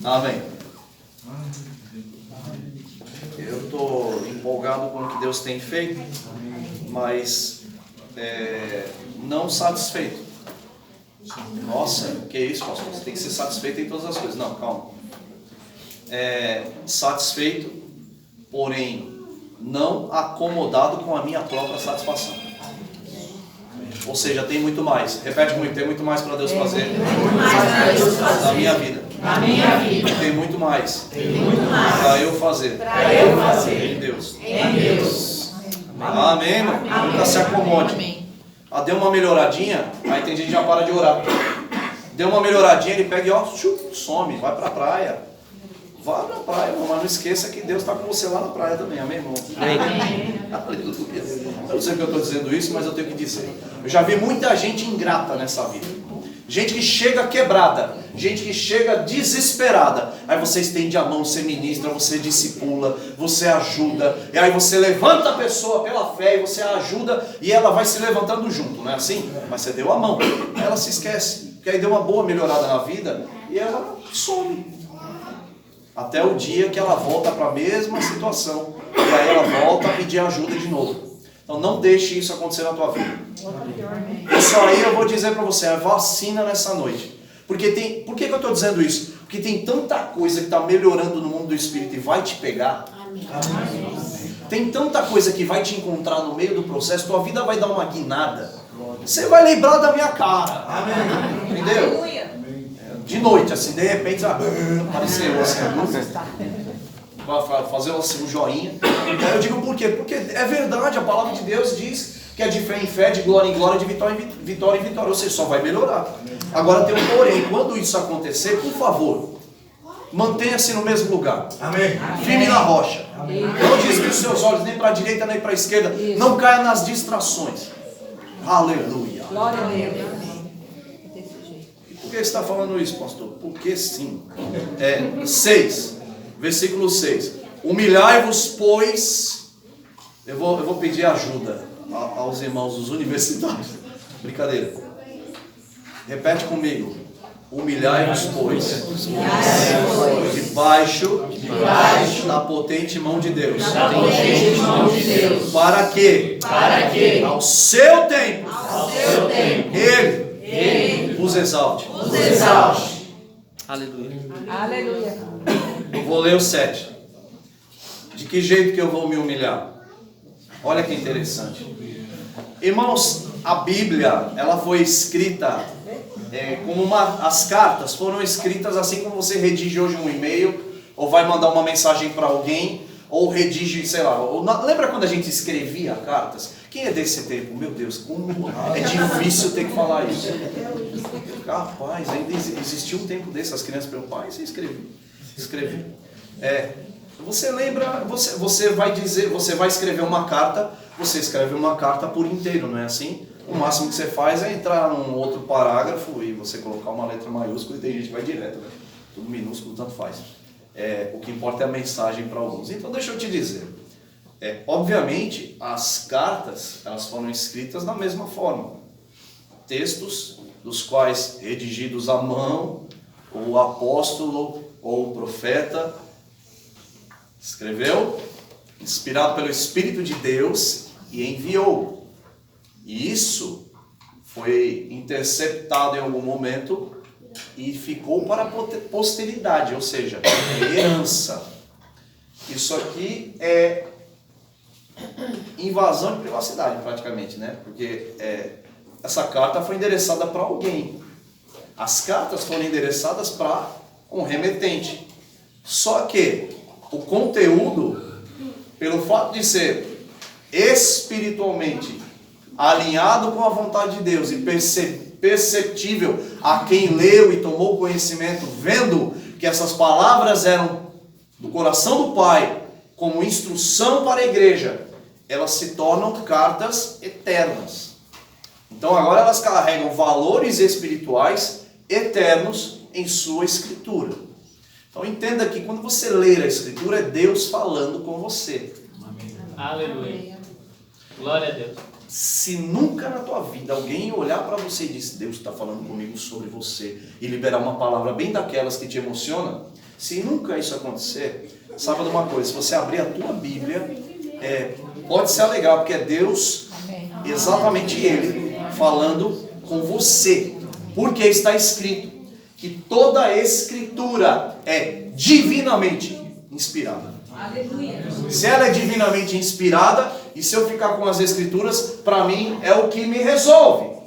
Amém. Eu estou empolgado com o que Deus tem feito, mas não satisfeito. Nossa, que isso, pastor? Você tem que ser satisfeito em todas as coisas. Não, calma. Satisfeito, porém não acomodado com a minha própria satisfação. Ou seja, tem muito mais. Repete comigo, tem muito mais para Deus fazer na minha vida. Tem muito mais para eu fazer em Deus. Amém, irmão? Nunca se acomode. Deu uma melhoradinha, aí tem gente que já para de orar. Deu uma melhoradinha, ele pega e some, vai para a praia. Vá na praia, irmão, mas não esqueça que Deus está com você lá na praia também, amém, irmão? Amém. Aleluia. Eu não sei porque eu estou dizendo isso, mas eu tenho que dizer. Eu já vi muita gente ingrata nessa vida. Gente que chega quebrada, gente que chega desesperada. Aí você estende a mão, você ministra, você discipula, você ajuda. E aí você levanta a pessoa pela fé e você a ajuda e ela vai se levantando junto, não é assim? Mas você deu a mão, ela se esquece. Porque aí deu uma boa melhorada na vida e ela some. Até o dia que ela volta para a mesma situação. E aí ela volta a pedir ajuda de novo. Então não deixe isso acontecer na tua vida. Isso aí eu vou dizer para você, vacina nessa noite. Por que eu estou dizendo isso? Porque tem tanta coisa que está melhorando no mundo do Espírito e vai te pegar. Tem tanta coisa que vai te encontrar no meio do processo, tua vida vai dar uma guinada. Você vai lembrar da minha cara. Entendeu? De noite, assim, de repente, apareceu assim, vai fazer assim, um joinha. Aí eu digo por quê? Porque é verdade, a palavra de Deus diz que é de fé em fé, de glória em glória, de vitória em vitória em vitória. Ou seja, só vai melhorar. Agora tem um porém, quando isso acontecer, por favor, mantenha-se no mesmo lugar. Amém. Firme na rocha. Amém. Não desvie os seus olhos nem para a direita nem para a esquerda. Isso. Não caia nas distrações. Aleluia. Glória a Deus. Por que você está falando isso, pastor? Porque sim. 6, versículo 6. Humilhai-vos, pois... Eu vou pedir ajuda aos irmãos dos universitários. Brincadeira. Repete comigo. Humilhai-vos, pois, debaixo da potente mão de Deus. Para que? Ao seu tempo, Ele vos exalte. Aleluia. Eu vou ler o 7. De que jeito que eu vou me humilhar? Olha que interessante. Irmãos, a Bíblia, ela foi escrita como as cartas foram escritas assim como você redige hoje um e-mail, ou vai mandar uma mensagem para alguém, ou redige, sei lá. Lembra quando a gente escrevia cartas? Quem é desse tempo? Meu Deus, como é difícil ter que falar isso. Rapaz, ainda existiu um tempo desse, as crianças perguntam, pai, você escreveu. Você lembra, você vai escrever uma carta, você escreve uma carta por inteiro, não é assim? O máximo que você faz é entrar num outro parágrafo e você colocar uma letra maiúscula e tem gente que vai direto, né? Tudo minúsculo, tanto faz. O que importa é a mensagem para alguns. Então deixa eu te dizer, obviamente as cartas elas foram escritas da mesma forma. Textos dos quais redigidos à mão, o apóstolo ou o profeta escreveu, inspirado pelo Espírito de Deus e enviou. E isso foi interceptado em algum momento e ficou para a posteridade, ou seja, herança. Isso aqui é invasão de privacidade praticamente, né? Porque essa carta foi endereçada para alguém. As cartas foram endereçadas para um remetente. Só que o conteúdo, pelo fato de ser espiritualmente alinhado com a vontade de Deus e perceptível a quem leu e tomou conhecimento, vendo que essas palavras eram do coração do Pai, como instrução para a igreja, elas se tornam cartas eternas. Então agora elas carregam valores espirituais eternos em sua escritura. Então entenda que quando você ler a escritura, é Deus falando com você. Amém. Aleluia. Glória a Deus. Se nunca na tua vida alguém olhar para você e dizer, Deus está falando comigo sobre você, e liberar uma palavra bem daquelas que te emociona, se nunca isso acontecer, saiba de uma coisa, se você abrir a tua Bíblia, pode se alegrar, porque é Deus, exatamente Ele, falando com você. Porque está escrito que toda a Escritura é divinamente inspirada. Aleluia. Se ela é divinamente inspirada, e se eu ficar com as Escrituras, para mim é o que me resolve.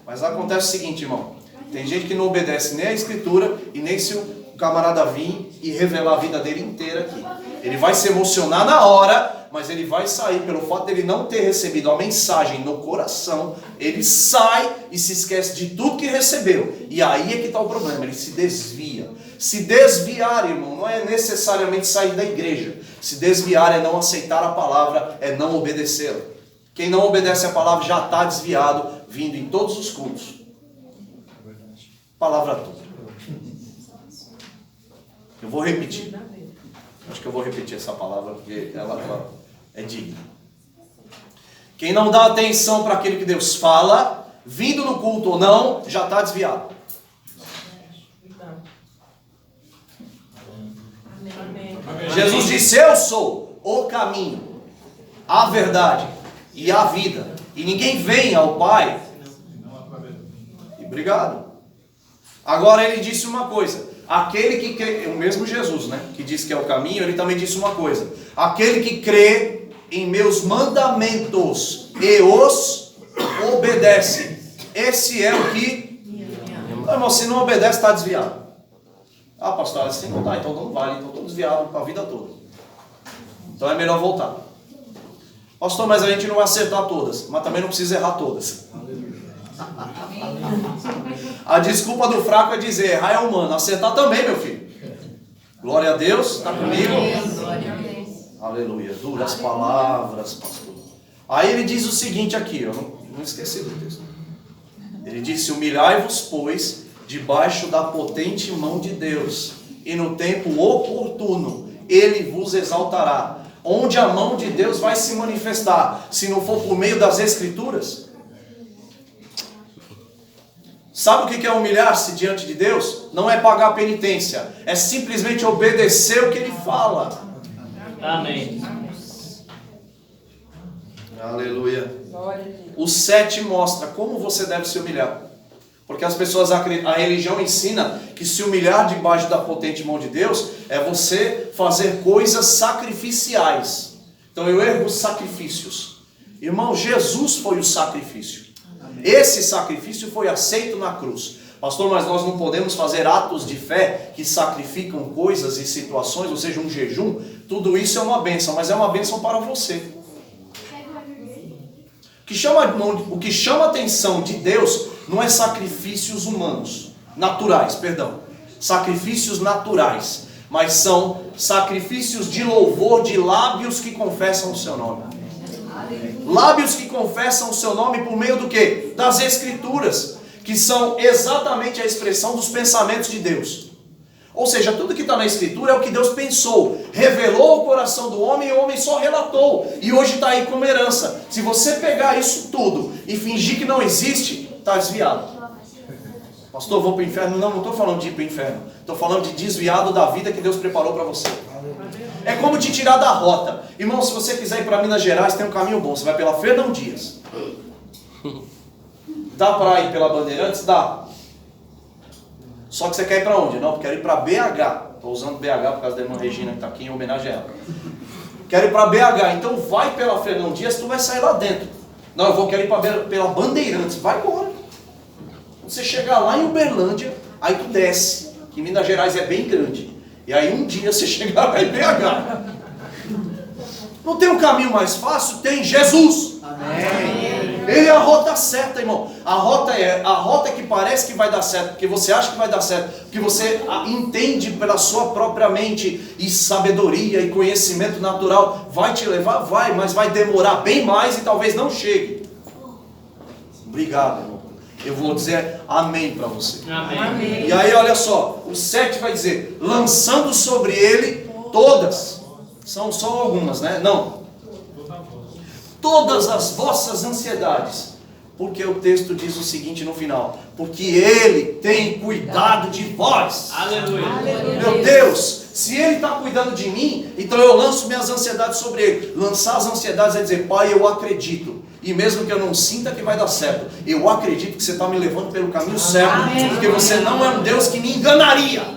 Mas acontece o seguinte, irmão, tem gente que não obedece nem a Escritura, e nem se o camarada vir e revelar a vida dele inteira aqui. Ele vai se emocionar na hora, mas ele vai sair, pelo fato dele não ter recebido a mensagem no coração, ele sai e se esquece de tudo que recebeu. E aí é que está o problema, ele se desvia. Se desviar, irmão, não é necessariamente sair da igreja. Se desviar é não aceitar a palavra, é não obedecê-la. Quem não obedece a palavra já está desviado, vindo em todos os cultos. Palavra toda. Eu vou repetir. Acho que eu vou repetir essa palavra, porque ela é digna. Quem não dá atenção para aquilo que Deus fala, vindo no culto ou não, já está desviado. Jesus disse, eu sou o caminho, a verdade e a vida. E ninguém vem ao Pai. E obrigado. Agora ele disse uma coisa. Aquele que crê, o mesmo Jesus, né, que diz que é o caminho, ele também disse uma coisa. Aquele que crê em meus mandamentos e os obedece. Esse é o que... Irmão, se não obedece, está desviado. Ah, pastor, assim não dá, então não vale, então estou desviado para a vida toda. Então é melhor voltar. Pastor, mas a gente não vai acertar todas, mas também não precisa errar todas. A desculpa do fraco é dizer, errar é humano, acertar também, meu filho. Glória a Deus, está comigo? Aleluia, duras palavras, pastor. Aí ele diz o seguinte aqui, eu não esqueci do texto. Ele disse, humilhai-vos, pois, debaixo da potente mão de Deus, e no tempo oportuno ele vos exaltará. Onde a mão de Deus vai se manifestar, se não for por meio das Escrituras? Sabe o que é humilhar-se diante de Deus? Não é pagar penitência, é simplesmente obedecer o que Ele fala. Amém. Aleluia. O 7 mostra como você deve se humilhar. Porque as pessoas, a religião ensina que se humilhar debaixo da potente mão de Deus é você fazer coisas sacrificiais. Então eu ergo os sacrifícios. Irmão, Jesus foi o sacrifício. Esse sacrifício foi aceito na cruz. Pastor, mas nós não podemos fazer atos de fé que sacrificam coisas e situações, ou seja, um jejum. Tudo isso é uma bênção, mas é uma bênção para você. O que chama a atenção de Deus não é sacrifícios humanos, naturais, perdão. Sacrifícios naturais, mas são sacrifícios de louvor de lábios que confessam o seu nome. Lábios que confessam o seu nome por meio do quê? Das Escrituras, que são exatamente a expressão dos pensamentos de Deus. Ou seja, tudo que está na Escritura é o que Deus pensou, revelou o coração do homem e o homem só relatou. E hoje está aí como herança. Se você pegar isso tudo e fingir que não existe, está desviado. Pastor, vou para o inferno? Não estou falando de ir para o inferno. Estou falando de desviado da vida que Deus preparou para você. É como te tirar da rota. Irmão, se você quiser ir para Minas Gerais, tem um caminho bom. Você vai pela Fernão Dias. Dá para ir pela Bandeirantes? Dá. Só que você quer ir para onde? Não, eu quero ir para BH. Estou usando BH por causa da irmã Regina que está aqui em homenagem a ela. Quero ir para BH. Então vai pela Fernão Dias, tu vai sair lá dentro. Não, quero ir pela Bandeirantes. Vai embora. Quando você chegar lá em Uberlândia, aí tu desce. Que Minas Gerais é bem grande. E aí um dia você chega lá em BH. Não tem um caminho mais fácil? Tem Jesus. Amém. Ele é a rota certa, irmão. A rota que parece que vai dar certo, porque você acha que vai dar certo, porque você entende pela sua própria mente e sabedoria e conhecimento natural. Vai te levar? Vai, mas vai demorar bem mais e talvez não chegue. Obrigado, irmão. Eu vou dizer amém para você. Amém. E aí olha só, o 7 vai dizer, lançando sobre ele todas. São só algumas, né? Não. todas as vossas ansiedades. Porque o texto diz o seguinte no final: porque Ele tem cuidado de vós. Aleluia. Meu Deus, se Ele está cuidando de mim, então eu lanço minhas ansiedades sobre Ele. Lançar as ansiedades é dizer: Pai, eu acredito. E mesmo que eu não sinta que vai dar certo, eu acredito que você está me levando pelo caminho certo. Porque você não é um Deus que me enganaria.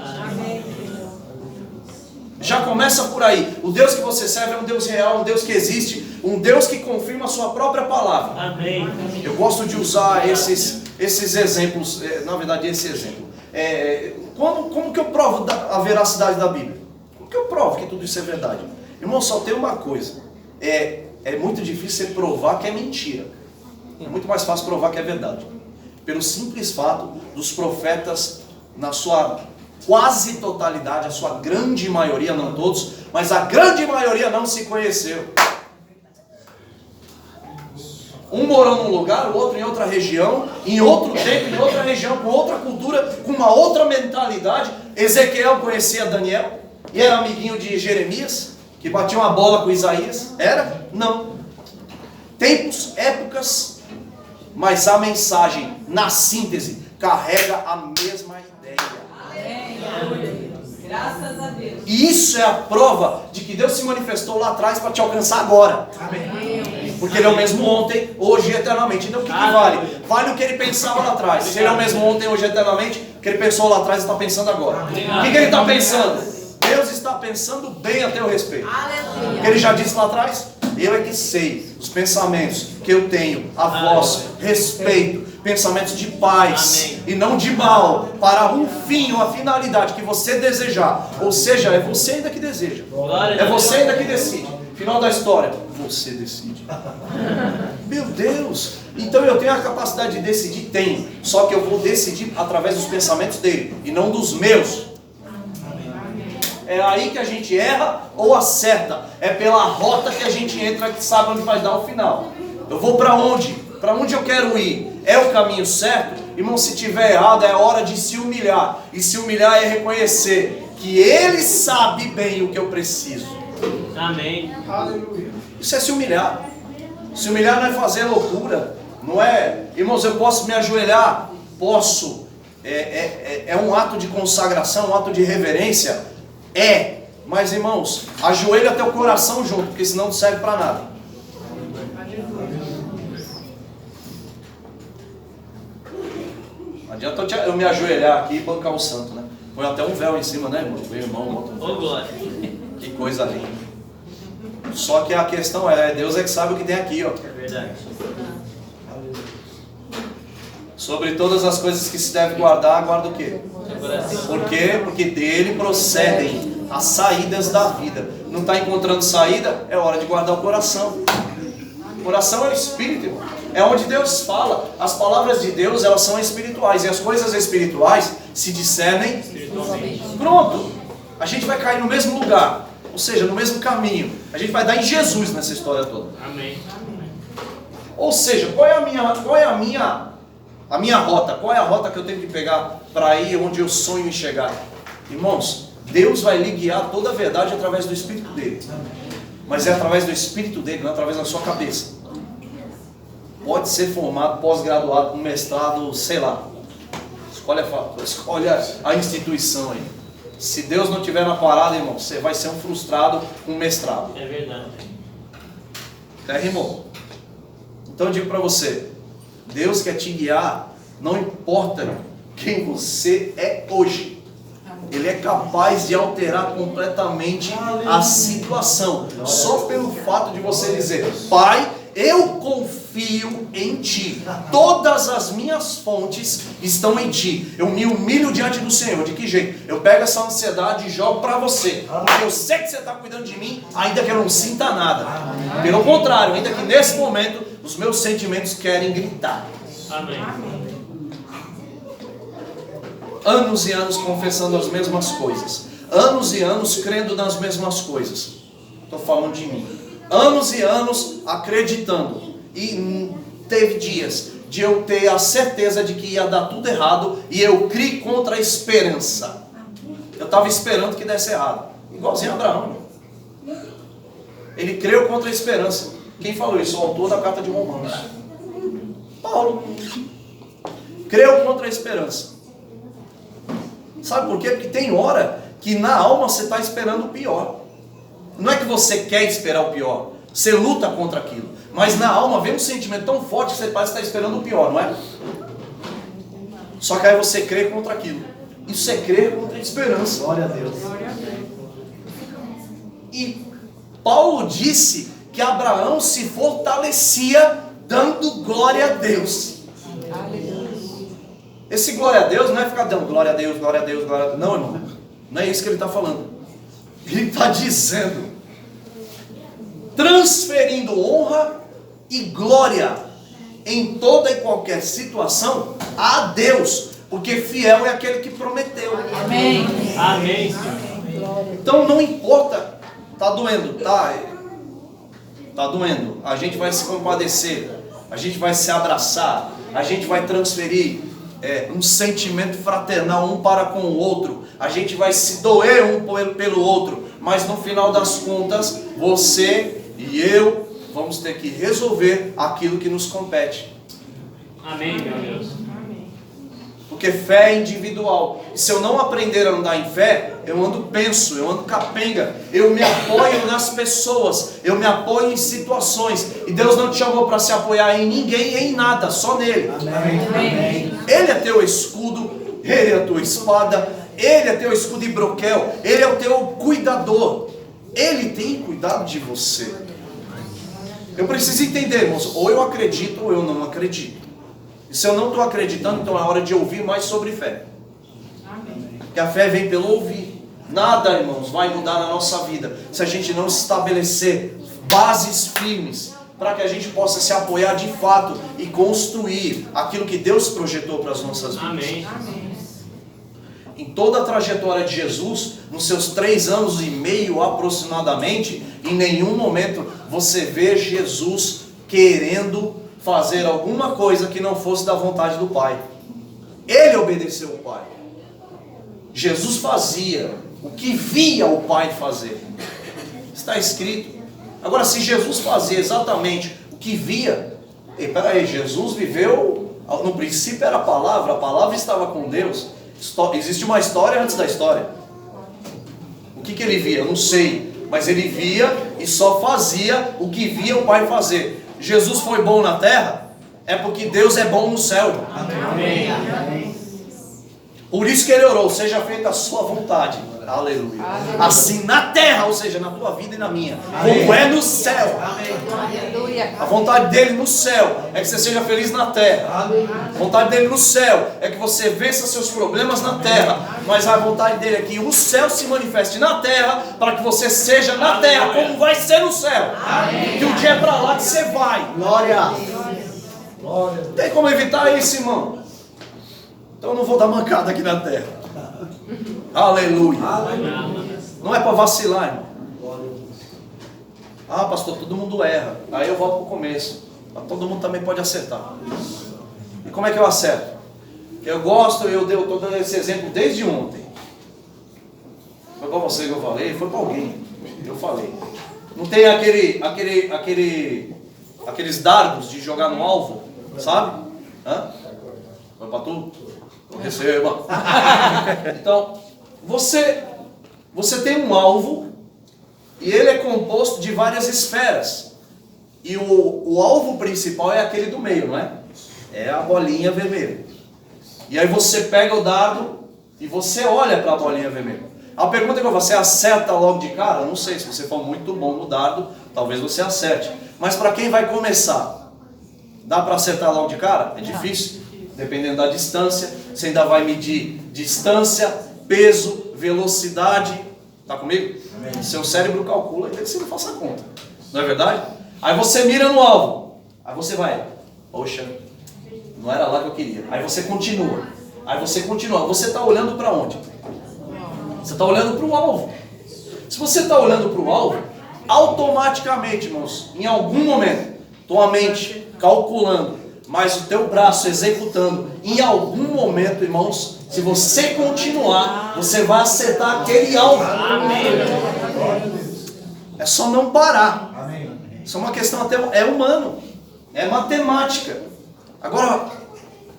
Já começa por aí. O Deus que você serve é um Deus real, um Deus que existe, um Deus que confirma a sua própria palavra. Amém. Eu gosto de usar esses exemplos, na verdade esse exemplo. Como que eu provo a veracidade da Bíblia? Como que eu provo que tudo isso é verdade? Irmão, só tem uma coisa. É muito difícil você provar que é mentira. É muito mais fácil provar que é verdade. Pelo simples fato dos profetas, na sua quase totalidade, a sua grande maioria, não todos, mas a grande maioria não se conheceu. Um morou num lugar, o outro em outra região, em outro tempo, em outra região, com outra cultura, com uma outra mentalidade. Ezequiel conhecia Daniel e era amiguinho de Jeremias, que batia uma bola com Isaías. Era? Não. Tempos, épocas, mas a mensagem, na síntese, carrega a mesma ideia. Graças a Deus. E isso é a prova de que Deus se manifestou lá atrás para te alcançar agora. Porque Ele é o mesmo ontem, hoje e eternamente. Então o que vale? Vale o que Ele pensava lá atrás. Se Ele é o mesmo ontem, hoje e eternamente, o que Ele pensou lá atrás, Ele está pensando agora. O que Ele está pensando? Deus está pensando bem a teu respeito. O que Ele já disse lá atrás? Eu é que sei os pensamentos que eu tenho a vosso respeito, pensamentos de paz. Amém. E não de mal, para um fim, uma finalidade que você desejar. Ou seja, é você ainda que deseja. É você ainda que decide. Final da história, você decide. Meu Deus! Então eu tenho a capacidade de decidir? Tenho. Só que eu vou decidir através dos pensamentos dele e não dos meus. É aí que a gente erra ou acerta. É pela rota que a gente entra, que sabe onde vai dar o final. Eu vou para onde? Para onde eu quero ir? É o caminho certo? Irmão, se tiver errado, é hora de se humilhar. E se humilhar é reconhecer que Ele sabe bem o que eu preciso. Amém. Aleluia. Isso é se humilhar. Se humilhar não é fazer loucura. Não é, irmãos, eu posso me ajoelhar? Posso. É um ato de consagração, um ato de reverência. Mas irmãos, ajoelha teu coração junto, porque senão não serve para nada. Não adianta eu me ajoelhar aqui e bancar o santo, né? Põe até um véu em cima, né, irmão? Meu irmão, outro véu. Glória. Que coisa linda. Só que a questão é, Deus é que sabe o que tem aqui, ó. É verdade. Sobre todas as coisas que se deve guardar, guarda o quê? Por quê? Porque dele procedem as saídas da vida. Não está encontrando saída? É hora de guardar o coração. O coração é o espírito, irmão. É onde Deus fala. As palavras de Deus, elas são espirituais. E as coisas espirituais se discernem. Pronto. A gente vai cair no mesmo lugar. Ou seja, no mesmo caminho. A gente vai dar em Jesus nessa história toda. Amém. Ou seja, qual é a minha rota? Qual é a rota que eu tenho que pegar para ir onde eu sonho em chegar? Irmãos, Deus vai lhe guiar toda a verdade através do Espírito dele. Mas é através do Espírito dele, não é através da sua cabeça. Pode ser formado, pós-graduado, com mestrado, sei lá. Escolhe a instituição aí. Se Deus não estiver na parada, irmão, você vai ser um frustrado com mestrado. É verdade. Até rimou. Então eu digo para você, Deus quer te guiar, não importa quem você é hoje. Ele é capaz de alterar completamente a situação. Só pelo fato de você dizer, Pai, eu confio em Ti. Todas as minhas fontes estão em Ti. Eu me humilho diante do Senhor. De que jeito? Eu pego essa ansiedade e jogo para você. Porque eu sei que você está cuidando de mim, ainda que eu não sinta nada. Pelo contrário, ainda que nesse momento os meus sentimentos querem gritar. Amém. Anos e anos confessando as mesmas coisas. Anos e anos crendo nas mesmas coisas. Estou falando de mim. Anos e anos acreditando. E teve dias de eu ter a certeza de que ia dar tudo errado. E eu criei contra a esperança. Eu estava esperando que desse errado. Igualzinho a Abraão. Ele creu contra a esperança. Quem falou isso? O autor da carta de Romanos. Paulo. Creu contra a esperança. Sabe por quê? Porque tem hora que na alma você está esperando o pior. Não é que você quer esperar o pior. Você luta contra aquilo. Mas na alma vem um sentimento tão forte que você parece estar esperando o pior, não é? Só que aí você crê contra aquilo. Isso é crer contra a esperança. Glória a Deus. E Paulo disse que Abraão se fortalecia dando glória a Deus. Esse glória a Deus não é ficar dando glória a Deus, glória a Deus, glória a Deus. Não, irmão. Não é isso que ele está falando. Ele está dizendo, transferindo honra e glória em toda e qualquer situação a Deus, porque fiel é aquele que prometeu. Amém. Amém. Então não importa, tá doendo, tá doendo, a gente vai se compadecer, a gente vai se abraçar, a gente vai transferir um sentimento fraternal um para com o outro, a gente vai se doer um pelo outro, mas no final das contas, você e eu vamos ter que resolver aquilo que nos compete. Amém, meu Deus. Porque fé é individual. E se eu não aprender a andar em fé, eu ando penso, eu ando capenga, eu me apoio nas pessoas, eu me apoio em situações. E Deus não te chamou para se apoiar em ninguém, em nada, só nele. Amém. Ele é teu escudo, ele é a tua espada, ele é teu escudo e broquel, ele é o teu cuidador. Ele tem cuidado de você. Eu preciso entender, irmãos, ou eu acredito ou eu não acredito. E se eu não estou acreditando, então é hora de ouvir mais sobre fé. Porque a fé vem pelo ouvir. Nada, irmãos, vai mudar na nossa vida se a gente não estabelecer bases firmes para que a gente possa se apoiar de fato e construir aquilo que Deus projetou para as nossas vidas. Amém. Em toda a trajetória de Jesus, nos seus 3 anos e meio aproximadamente, em nenhum momento você vê Jesus querendo fazer alguma coisa que não fosse da vontade do Pai. Ele obedeceu o Pai. Jesus fazia o que via o Pai fazer. Está escrito. Agora, se Jesus fazia exatamente o que via, peraí, Jesus viveu, no princípio era a palavra estava com Deus. Existe uma história antes da história. O que ele via? Eu não sei, mas ele via e só fazia o que via o Pai fazer. Jesus foi bom na terra, é porque Deus é bom no céu. Amém. Por isso que ele orou, seja feita a sua vontade. Aleluia. Assim na terra, ou seja, na tua vida e na minha, como é no céu. A vontade dele no céu é que você seja feliz na terra. A vontade dele no céu é que você vença seus problemas na terra. Mas a vontade dele é que o céu se manifeste na terra, para que você seja na terra como vai ser no céu. Que um dia é para lá que você vai. Glória. Tem como evitar isso, irmão? Então eu não vou dar mancada aqui na terra. Aleluia. Não é para vacilar, irmão. Ah, pastor, todo mundo erra. Aí eu volto para o começo. Todo mundo também pode acertar. E como é que eu acerto? Eu gosto, eu estou dando esse exemplo desde ontem. Foi para você que eu falei? Foi para alguém. Eu falei. Não tem aqueles dardos de jogar no alvo, sabe? Foi para tu? Receba. Então, você tem um alvo e ele é composto de várias esferas. E o alvo principal é aquele do meio, não é? É a bolinha vermelha. E aí você pega o dardo e você olha para a bolinha vermelha. A pergunta é que você acerta logo de cara? Eu não sei, se você for muito bom no dardo, talvez você acerte. Mas para quem vai começar, dá para acertar logo de cara? É difícil, dependendo da distância. Você ainda vai medir distância, peso, velocidade. Tá comigo? Amém. Seu cérebro calcula, ainda que você não faça conta. Não é verdade? Aí você mira no alvo. Aí você vai, poxa, não era lá que eu queria. Aí você continua. Aí você continua. Você está olhando para onde? Você está olhando para o alvo. Se você está olhando para o alvo, automaticamente, irmãos, em algum momento, tua mente calculando, mas o teu braço executando, em algum momento, irmãos, se você continuar, você vai acertar aquele alvo. É só não parar. Isso é uma questão até humano, é matemática. Agora,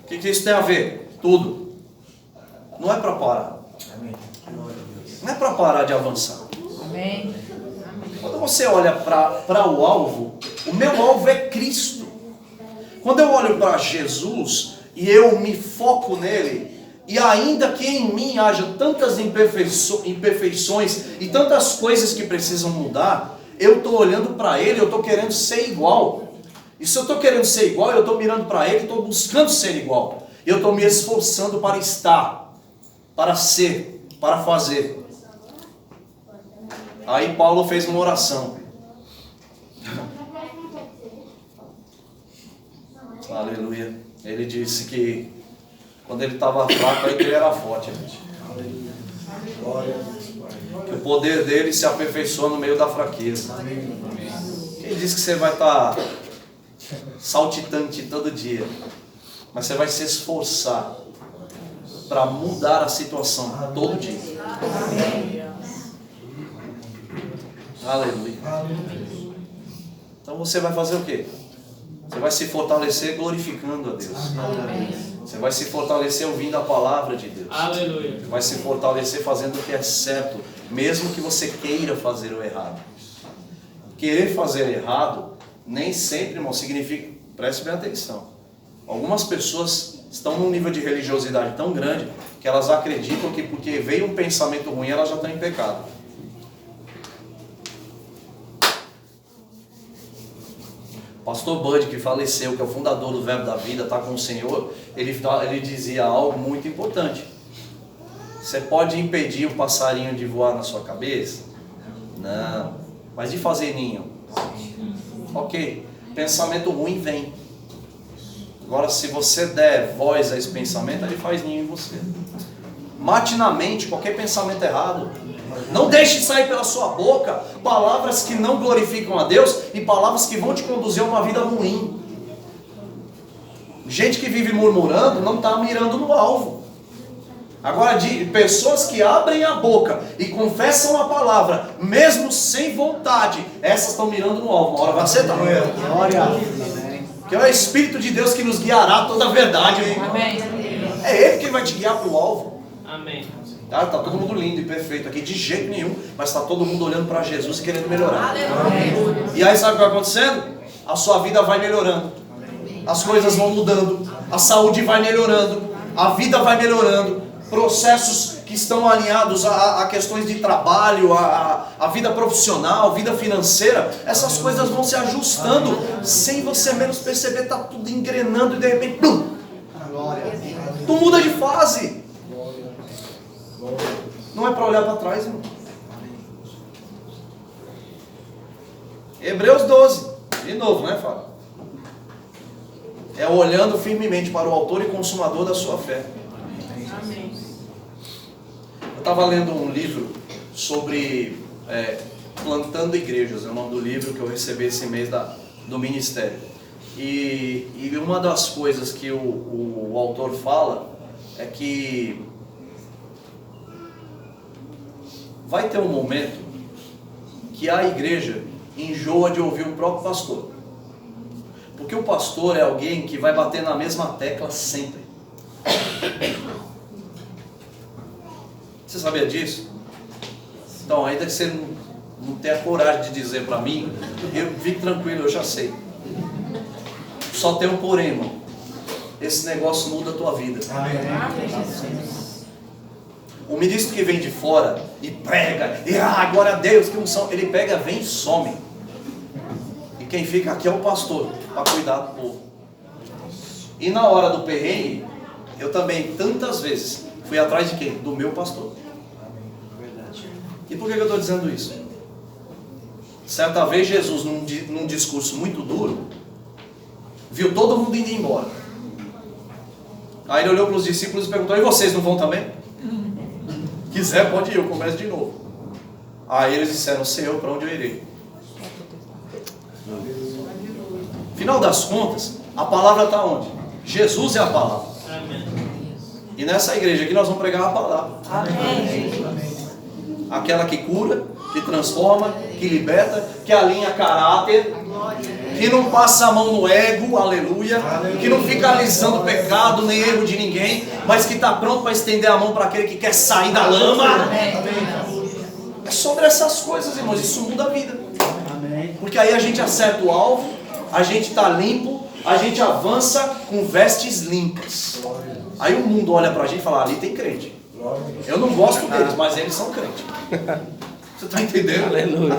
o que isso tem a ver? Tudo. Não é para parar. Não é para parar de avançar. Amém. Quando você olha para o alvo, o meu alvo é Cristo. Quando eu olho para Jesus e eu me foco nele, e ainda que em mim haja tantas imperfeições e tantas coisas que precisam mudar, eu estou olhando para ele, eu estou querendo ser igual. E se eu estou querendo ser igual, eu estou mirando para ele, estou buscando ser igual. Eu estou me esforçando para estar, para ser, para fazer. Aí Paulo fez uma oração. Aleluia. Ele disse que quando ele estava fraco, aí que ele era forte, gente. Que o poder dele se aperfeiçoa no meio da fraqueza. Quem disse que você vai estar saltitante todo dia? Mas você vai se esforçar para mudar a situação todo dia. Aleluia. Então você vai fazer o quê? Você vai se fortalecer glorificando a Deus. Você vai se fortalecer ouvindo a palavra de Deus. Aleluia. Você vai se fortalecer fazendo o que é certo, mesmo que você queira fazer o errado. Querer fazer errado nem sempre, irmão, significa... Preste bem atenção. Algumas pessoas estão num nível de religiosidade tão grande que elas acreditam que porque veio um pensamento ruim, elas já estão em pecado. Pastor Bud, que faleceu, que é o fundador do Verbo da Vida, está com o Senhor, ele dizia algo muito importante. Você pode impedir o passarinho de voar na sua cabeça? Não. Mas de fazer ninho? Ok. Pensamento ruim vem. Agora, se você der voz a esse pensamento, ele faz ninho em você. Mate na mente qualquer pensamento errado. Não deixe sair pela sua boca palavras que não glorificam a Deus e palavras que vão te conduzir a uma vida ruim. Gente que vive murmurando não está mirando no alvo. Agora, de pessoas que abrem a boca e confessam a palavra, mesmo sem vontade, essas estão mirando no alvo. Uma hora vai acertar. Glória. Que é o Espírito de Deus que nos guiará toda a verdade. Amém. É Ele que vai te guiar para o alvo. Amém. Tá todo mundo lindo e perfeito aqui, de jeito nenhum, mas está todo mundo olhando para Jesus e querendo melhorar. Aleluia. E aí sabe o que vai acontecendo? A sua vida vai melhorando, as coisas vão mudando, a saúde vai melhorando, a vida vai melhorando, processos que estão alinhados a questões de trabalho, a vida profissional, vida financeira, essas coisas vão se ajustando, sem você menos perceber, está tudo engrenando e de repente, plum, tu muda de fase. Não é para olhar para trás, irmão. Hebreus 12, de novo, né, Fábio? É olhando firmemente para o autor e consumador da sua fé. Amém. Eu estava lendo um livro sobre plantando igrejas, é o nome do livro que eu recebi esse mês do ministério. E uma das coisas que o autor fala é que vai ter um momento que a igreja enjoa de ouvir o próprio pastor. Porque o pastor é alguém que vai bater na mesma tecla sempre. Você sabia disso? Então, ainda que você não tenha coragem de dizer para mim, eu fique tranquilo, eu já sei. Só tem um porém, irmão. Esse negócio muda a tua vida. O ministro que vem de fora e prega, e glória a Deus, que unção, ele pega, vem e some. E quem fica aqui é o pastor, para cuidar do povo. E na hora do perrengue, eu também, tantas vezes, fui atrás de quem? Do meu pastor. E por que eu estou dizendo isso? Certa vez Jesus, num discurso muito duro, viu todo mundo indo embora. Aí ele olhou para os discípulos e perguntou: e vocês não vão também? Quiser, pode ir, eu começo de novo. Aí eles disseram: Senhor, para onde eu irei? Final das contas, a palavra está onde? Jesus é a palavra. Amém. E nessa igreja aqui nós vamos pregar a palavra. Amém. Aquela que cura, que transforma, que liberta, que alinha caráter. Que não passa a mão no ego, aleluia. Que não fica alisando o pecado, nem erro de ninguém, mas que está pronto para estender a mão para aquele que quer sair da lama. É sobre essas coisas, irmãos, isso muda a vida. Porque aí a gente acerta o alvo, a gente está limpo, a gente avança com vestes limpas. Aí o mundo olha para a gente e fala, ali tem crente. Eu não gosto deles, mas eles são crentes. Você está entendendo? Aleluia.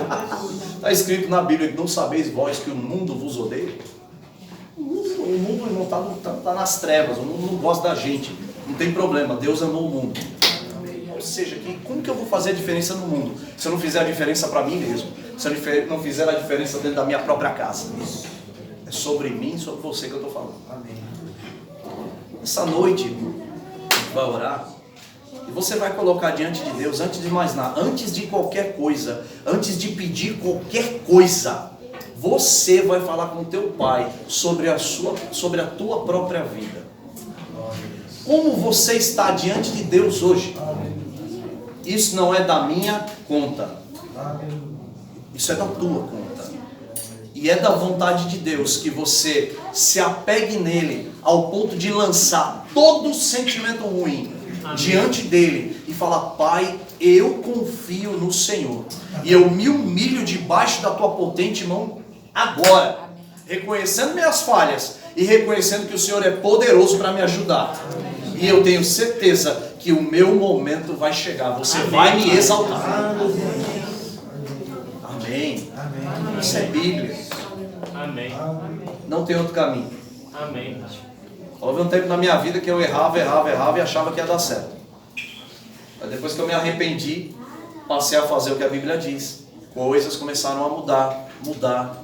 Está escrito na Bíblia que não sabeis vós que o mundo vos odeia. O mundo não está nas trevas, o mundo não gosta da gente. Não tem problema, Deus amou o mundo. Ou seja, como que eu vou fazer a diferença no mundo? Se eu não fizer a diferença para mim mesmo. Se eu não fizer a diferença dentro da minha própria casa. É sobre mim, sobre você que eu estou falando. Essa noite, a gente vai orar. E você vai colocar diante de Deus, antes de mais nada, antes de qualquer coisa, antes de pedir qualquer coisa, você vai falar com o teu Pai sobre a tua própria vida. Como você está diante de Deus hoje? Isso não é da minha conta. Isso é da tua conta. E é da vontade de Deus que você se apegue nele ao ponto de lançar todo sentimento ruim diante dele e falar, Pai, eu confio no Senhor. E eu me humilho debaixo da tua potente mão agora, reconhecendo minhas falhas e reconhecendo que o Senhor é poderoso para me ajudar. E eu tenho certeza que o meu momento vai chegar. Você vai me exaltar. Amém. Isso é Bíblia. Amém. Não tem outro caminho. Amém. Houve um tempo na minha vida que eu errava e achava que ia dar certo. Mas depois que eu me arrependi, passei a fazer o que a Bíblia diz. Coisas começaram a mudar.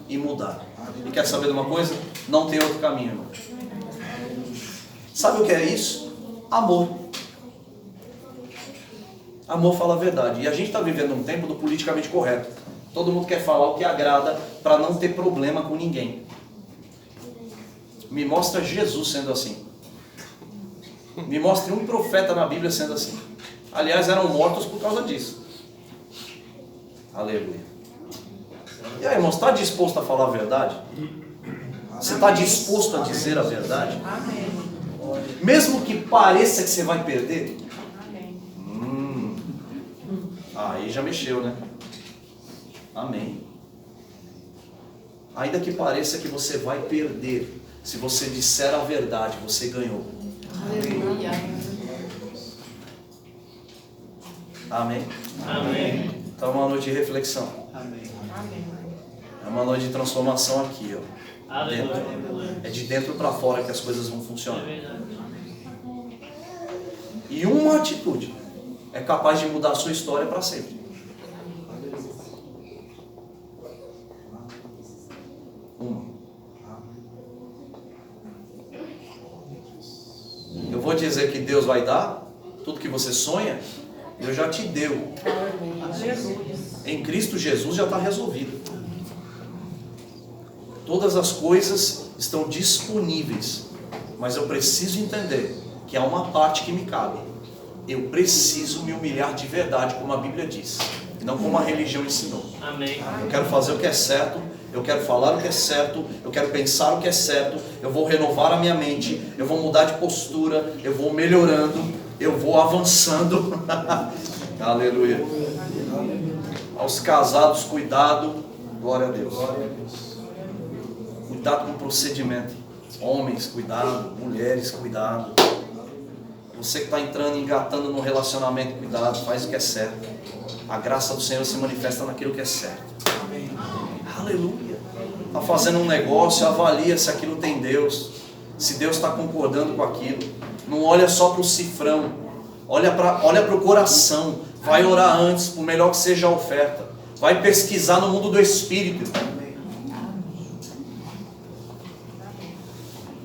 E quer saber de uma coisa? Não tem outro caminho, irmão. Sabe o que é isso? Amor. Amor fala a verdade. E a gente está vivendo um tempo do politicamente correto. Todo mundo quer falar o que agrada para não ter problema com ninguém. Me mostra Jesus sendo assim. Me mostre um profeta na Bíblia sendo assim. Aliás, eram mortos por causa disso. Aleluia. E aí, irmão, você está disposto a falar a verdade? Você está disposto a dizer a verdade? Mesmo que pareça que você vai perder? Aí já mexeu, né? Amém. Ainda que pareça que você vai perder, se você disser a verdade, você ganhou. Aleluia. Amém. Amém. Então é uma noite de reflexão. Amém. É uma noite de transformação aqui, ó. Aleluia. É de dentro para fora que as coisas vão funcionar. É verdade. E uma atitude é capaz de mudar a sua história para sempre. Uma. Eu vou dizer que Deus vai dar tudo que você sonha. Deus já te deu. Em Cristo Jesus já está resolvido. Todas as coisas estão disponíveis. Mas eu preciso entender que há uma parte que me cabe. Eu preciso me humilhar de verdade, como a Bíblia diz. Não como a religião ensinou. Amém. Eu quero fazer o que é certo. Eu quero falar o que é certo. Eu quero pensar o que é certo. Eu vou renovar a minha mente. Eu vou mudar de postura. Eu vou melhorando. Eu vou avançando. Aleluia. Aos casados, cuidado. Glória a Deus. Cuidado com o procedimento. Homens, cuidado. Mulheres, cuidado. Você que está entrando e engatando no relacionamento, cuidado. Faz o que é certo. A graça do Senhor se manifesta naquilo que é certo. Aleluia. Está fazendo um negócio, avalia se aquilo tem Deus. Se Deus está concordando com aquilo. Não olha só para o cifrão. Olha para o coração. Vai orar antes, por melhor que seja a oferta. Vai pesquisar no mundo do Espírito.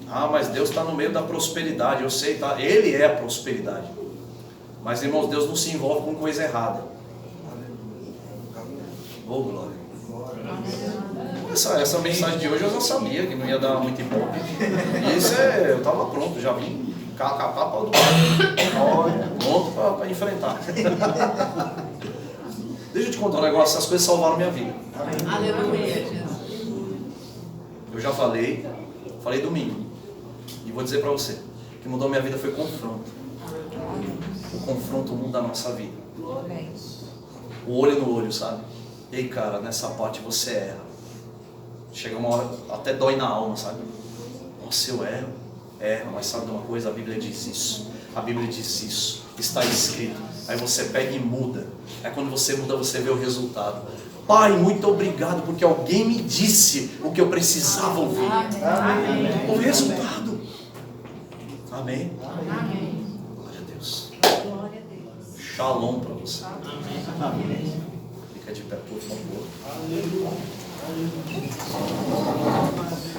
Ah, mas Deus está no meio da prosperidade. Eu sei, tá? Ele é a prosperidade. Mas, irmãos, Deus não se envolve com coisa errada. Oh, glória. Essa mensagem de hoje eu já sabia que não ia dar muito ibope. Isso eu estava pronto, já vim capa do pronto para enfrentar. Deixa eu te contar um negócio, essas coisas salvaram minha vida. Aleluia, Jesus. já falei domingo. E vou dizer para você, o que mudou minha vida foi confronto. O confronto muda a nossa vida. O olho no olho, sabe? Ei, cara, nessa parte você erra. Chega uma hora, até dói na alma, sabe? Nossa, eu erro. Mas sabe de uma coisa? A Bíblia diz isso. A Bíblia diz isso. Está escrito. Aí você pega e muda. Aí quando você muda, você vê o resultado. Pai, muito obrigado, porque alguém me disse o que eu precisava ouvir. Amém. O resultado. Amém? Amém. Glória a Deus. Shalom para você. Fica de pé, por favor.